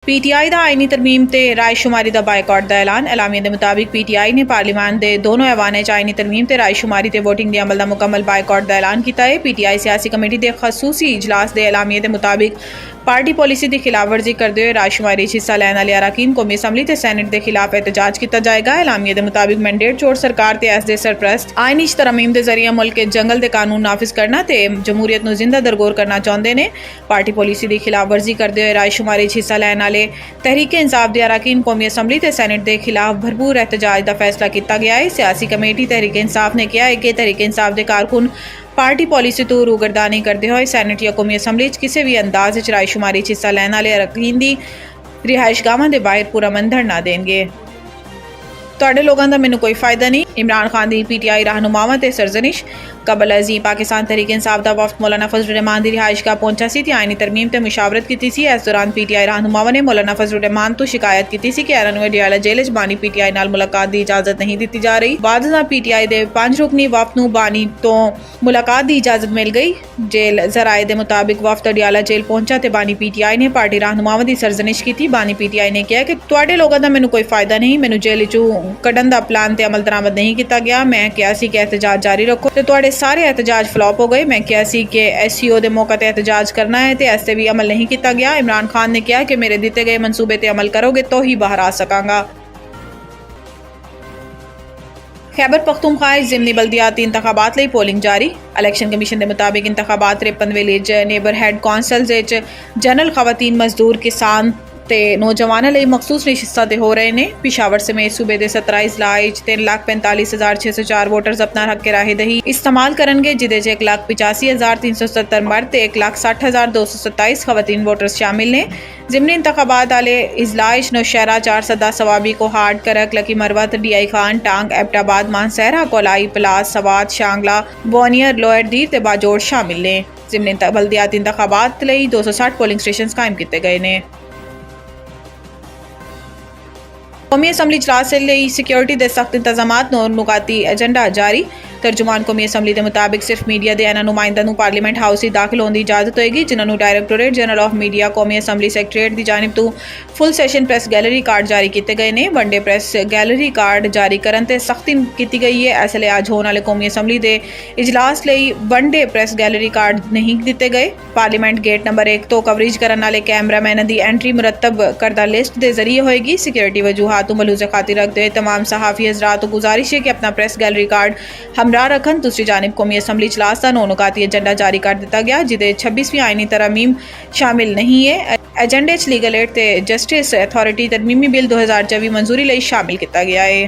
PTI ਦਾ ਆਈਨੀ ਤਰਮੀਮ ਤੇ ਰਾਏਸ਼ੁਮਾਰੀ ਦਾ boycott ਦਾ ਐਲਾਨ। ਐਲਾਮੀਏ ਦੇ ਮੁਤਾਬਿਕ PTI ਨੇ ਪਾਰਲੀਮਾਨ ਦੇ ਦੋਨੋਂ ਐਵਾਨਾਂ 'ਚ ਆਈਨੀ ਤਰਮੀਮ ਤੇ ਰਾਏਸ਼ੁਮਾਰੀ ਤੇ ਵੋਟਿੰਗ ਦੇ ਅਮਲ ਦਾ ਮੁਕੰਮਲ ਬਾਈਕਾਟ ਦਾ ਐਲਾਨ ਕੀਤਾ ਹੈ। PTI ਸਿਆਸੀ ਕਮੇਟੀ ਦੇ ਖਸੂਸੀ ਇਜਲਾਸ ਦੇ ਐਲਾਮੀਏ ਦੇ ਮੁਤਾਬਿਕ ਪਾਰਟੀ ਪਾਲਿਸੀ ਦੀ ਖਿਲਾਫਵਰਜੀ ਕਰਦੇ ਹੋਏ ਰਾਏਸ਼ੁਮਾਰੀ 'ਚ ਹਿੱਸਾ ਲੈਣ ਵਾਲੇ ਅਰਾਕੀਨ ਕੌਮੀ ਅਸੈਂਬਲੀ ਤੇ ਸੈਨੇਟ ਦੇ ਖਿਲਾਫ एहतजाज ਕੀਤਾ ਜਾਏਗਾ। ਐਲਾਮੀਏ ਦੇ ਮੁਤਾਬਿਕ ਮੈਂਡੇਟ ਚੋਰ ਸਰਕਾਰ ਤੇ ਇਸ ਦੇ ਸਰਪ੍ਰਸਤ ਆਈਨੀ ਤਰਮੀਮ ਦੇ ਜ਼ਰੀਏ ਮੁਲਕ ਦੇ ਜੰਗਲ ਦੇ ਕਾਨੂੰਨ ਨਾਫਿਜ਼ ਕਰਨਾ ਤੇ ਜਮਹੂਰੀਅਤ ਨੂੰ ਜ਼ਿੰਦਾ ਦਰਗੋਰ ਕਰਨਾ ਚਾਹੁੰਦੇ ਨੇ। ਪਾਰਟੀ ਪਾਲਿਸੀ ਦੀ ਖਿਲਾਫਵਰਜੀ ਕਰਦੇ ਹੋਏ ਰਾਏਸ਼ੁਮਾਰੀ 'ਚ ਹਿੱਸਾ ਲੈਣ ਵਾਲੇ तहरीक इंसाफ ਦੇ ਅਰਾਕੀਨ ਕੌਮੀ ਅਸੈਂਬਲੀ ਤੇ ਸੈਨੇਟ ਦੇ ਖਿਲਾਫ ਭਰਪੂਰ एहतजाज ਦਾ ਫੈਸਲਾ ਕੀਤਾ ਗਿਆ ਹੈ। ਸਿਆਸੀ ਕਮੇਟੀ तहरीक इंसाफ ਨੇ ਕਿਹਾ ਹੈ ਕਿ तहरीक इंसाफ ਦੇ ਕਾਰਕੁਨ पार्टी पॉलिसी तो रूगरदानी करते हुए सैनेट या कौमी असैंबली किसी भी अंदाज रायशुमारी हिस्सा लैन वाले अरकान दी रिहायशगाहां दे बाहर पुरअमन धरना देंगे। ਤੁਹਾਡੇ ਲੋਕਾਂ ਦਾ ਮੈਨੂੰ ਕੋਈ ਫਾਇਦਾ ਨਹੀਂ। इमरान खान ਦੀ PTI रहनुमावां ते सरजनिश। कबल अजी पाकिस्तान तहरीक इंसाफ का वफ्द मौलाना फजल रहमान की रिहायशगाह पहुंचा सी आईनी तरमीम ते मुशावरत की सी। इस दौरान PTI रहनुमावां ने मौलाना फजल रहमान तो शिकायत की सी कि एरनवे डियाला जेल च बानी PTI नाल मुलाकात की इजाजत नहीं दी जा रही। बाद PTI के 5 रुकनी वफ्द नूं बानी तो मुलाकात की इजाजत मिल गई। जेल जराए के मुताबिक वफ्द डियाला जेल पहुंचा तो बानी PTI ने पार्टी रहनुमावां की सरजनिश की। बानी PTI ने कहा कि तुहाडे लोगों का मैनूं कोई फायदा नहीं, मैनूं जेल चों कढ़न का प्लान ते अमल दरामद नहीं किया गया। मैं कहा सी कि एहतजाज जारी रखो तो तुहाडे सारे एहतजाज फ्लॉप हो गए। मैं कहा सी कि SCO के मौके पर एहतजाज करना है तो इस भी अमल नहीं किया गया। इमरान खान ने कहा कि मेरे दिते गए मनसूबे पर अमल करोगे तो ही बाहर आ सकांगा। खैबर पख्तूनख्वा ज़िमनी बल्दियाती इंतखाबात लई पोलिंग जारी। इलैक्शन कमीशन के मुताबिक इंतखाबात 53 village neighbourhood councils general खवातीन मजदूर किसान ते नौजवानों लिए मखसूस नशिस्तां ते हो रहे हैं। पिशावर समेत सूबे के 17 इजलाए 3,45,604 वोटर्स अपना हक के राहदही इस्तेमाल करेंगे, जिदे 1,85,370 मर्द ते 1,60,227 खवातीन वोटर्स शामिल ने। ज़िमनी इंतखाबात वाले इजलाए नौशहरा 410 सवाबी को हार्ड करक लकी मरवत DI खान टांग एबटाबाद मानसहरा कोलाई पलास सवात शांगला बोनियर लोअर दीर ते बाजोड़ शामिल ने। ज़िमनी बल्दियाती इंतखाबात लई 260 पोलिंग स्टेशन कायम किए गए हैं। कौमी असैंबली इजलास के लिए सिक्योरिटी के सख्त इंतजामात और नुकाती एजेंडा जारी। तर्जुमान कौमी असैंबली के मुताबिक सिर्फ मीडिया के इन्होंने नुमाइंदों पार्लीमेंट हाउस ही दाखिल होने की इजाजत होगी, जिन्होंने डायरैक्टोरेट जनरल ऑफ मीडिया कौमी असैंबली सैकटरीएट की जानिब तो full session press gallery card जारी किए गए हैं। वनडे प्रेस गैलरी कार्ड जारी करने ते सख्ती की गई है। इसलिए अज होने वाले कौमी असैंबली के इजलास लिए वनडे प्रेस गैलरी कार्ड नहीं दिते गए। पार्लीमेंट गेट नंबर 1 तो कवरेज करने वाले कैमरामैन की एंट्री मुरतब करदा लिस्ट के जरिए होएगी। सिक्योरिटी वजूहात तो मलूज़े खातिर रखते हुए तमाम सहाफ़ी हजरात को गुजारिश है कि अपना प्रेस गैलरी कार्ड हमरा रखन। दूसरी जानिब कौमी असैंबली इजलास का नौनुकाती एजेंडा जारी कर दिया गया, जिदे 26वीं आईनी तरमीम शामिल नहीं है। एजेंडे लीगल एड ते जस्टिस अथॉरिटी तरमीमी बिल 2024 मंजूरी लई शामिल किया गया है।